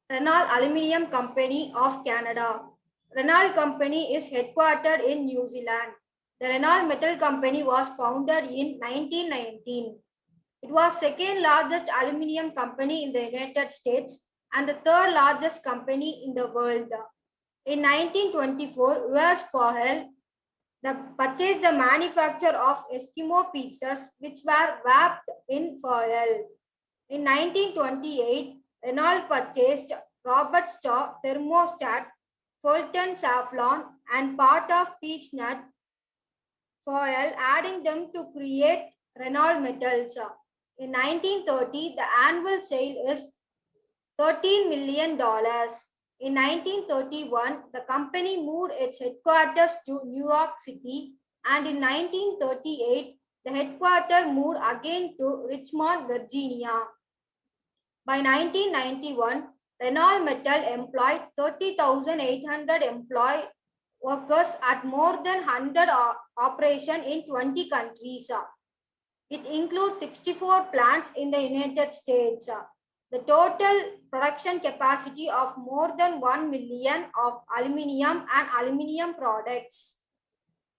Renault Aluminium Company of Canada. Renault Company is headquartered in New Zealand. The Renault Metal Company was founded in 1919. It was second largest aluminium company in the United States and the third largest company in the world. In 1924, US Fahel purchased the manufacture of Eskimo pieces which were wrapped in foil. In 1928, Renault purchased Robert Shaw thermostat, Fulton Saffron, and part of Peach Nut foil, adding them to create Renault Metals. In 1930, the annual sale is $13 million. In 1931, the company moved its headquarters to New York City, and in 1938, the headquarters moved again to Richmond, Virginia. By 1991, Renault Metal employed 30,800 employed workers at more than 100 operations in 20 countries. It includes 64 plants in the United States. The total production capacity of more than 1 million of aluminium and aluminium products.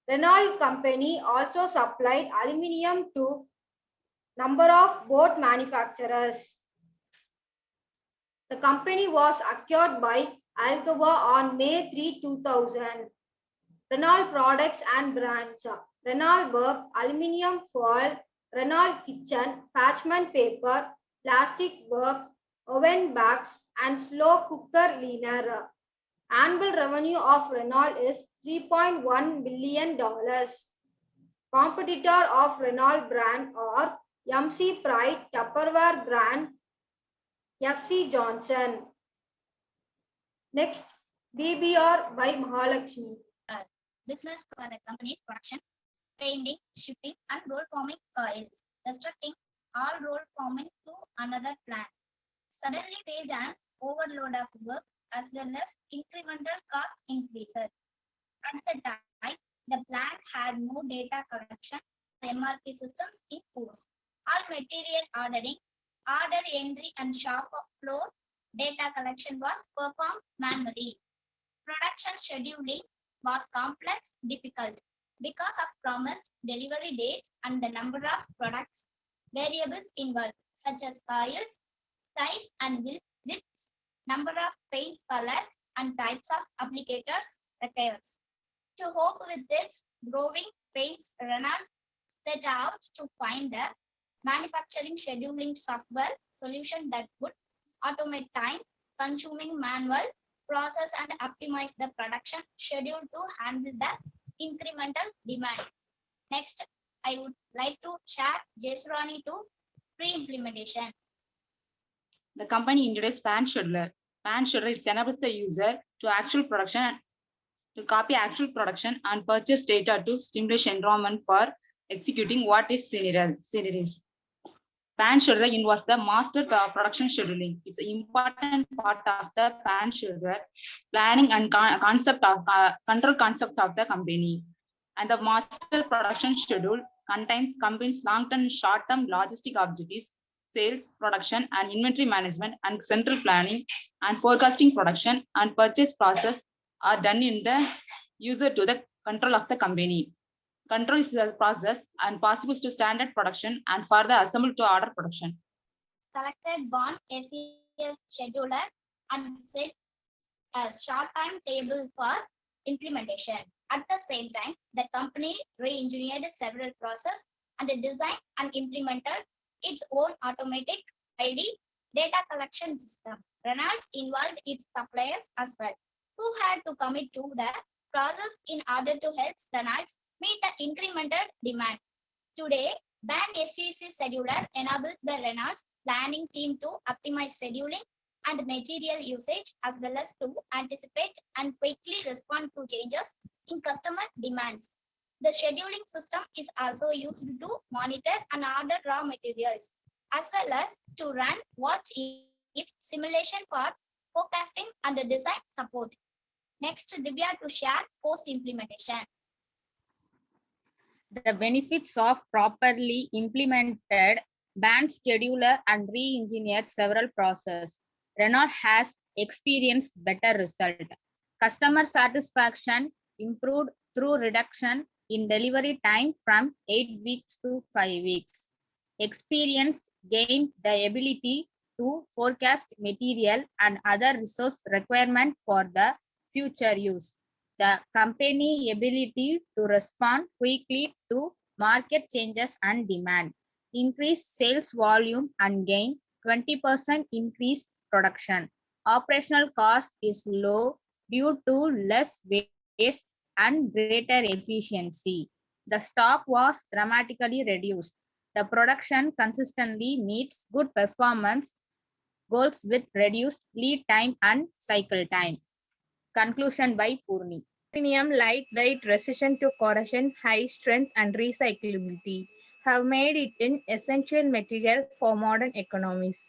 Renault Company also supplied aluminium to number of boat manufacturers. The company was acquired by Alcoa on May 3, 2000. Renault products and brands. Renault Work, aluminium foil, Renault Kitchen, parchment paper, plastic work, oven bags, and slow cooker cleaner. Annual revenue of Renault is $3.1 billion. Competitor of Renault brand are MC Pride, Tupperware brand, S.C. Johnson. Next, BBR by Mahalakshmi. Business for the company's production, painting, shipping, and roll forming coils, restricting all roll forming to another plant. Suddenly faced an overload of work as well as incremental cost increases. At the time, the plant had no data collection MRP systems in force. All material ordering, order entry, and shop floor data collection was performed manually. Production scheduling was complex, difficult because of promised delivery dates and the number of products variables involved, such as coils, size and widths, number of paints colors, and types of applicators requires. To cope with its growing paints, Renault set out to find a manufacturing scheduling software solution that would automate time-consuming manual process and optimize the production schedule to handle the incremental demand. Next, I would like to share JSON to pre-implementation. The company introduced PAN scheduler. PAN scheduler enables the user to actual production to copy actual production and purchase data to stimulate environment for executing what if scenarios. PAN scheduler involves the master production scheduling. It's an important part of the PAN scheduler planning and concept of control concept of the company. And the master production schedule contains company's long-term and short-term logistic objectives, sales, production, and inventory management, and central planning and forecasting production and purchase process are done in the user to the control of the company. Control is the process and possible to standard production and further assemble to order production. Selected Bond SES scheduler and set a short timetable for implementation. At the same time, the company re-engineered several processes and designed and implemented its own automatic ID data collection system. Renault involved its suppliers as well, who had to commit to the process in order to help Renault meet the incremental demand. Today, Band SEC scheduler enables the Renault planning team to optimize scheduling and material usage as well as to anticipate and quickly respond to changes in customer demands. The scheduling system is also used to monitor and order raw materials as well as to run what if simulation for forecasting and design support. Next, Divya to share post-implementation. The benefits of properly implemented band scheduler and re-engineered several processes. Renault has experienced better result. Customer satisfaction improved through reduction in delivery time from 8 weeks to 5 weeks. Experienced gained the ability to forecast material and other resource requirement for the future use. The company ability to respond quickly to market changes and demand. Increase sales volume and gain 20% increase production. Operational cost is low due to less waste and greater efficiency. The stock was dramatically reduced. The production consistently meets good performance goals with reduced lead time and cycle time. Conclusion by Purni. Aluminum, lightweight, resistant to corrosion, high strength, and recyclability have made it an essential material for modern economies.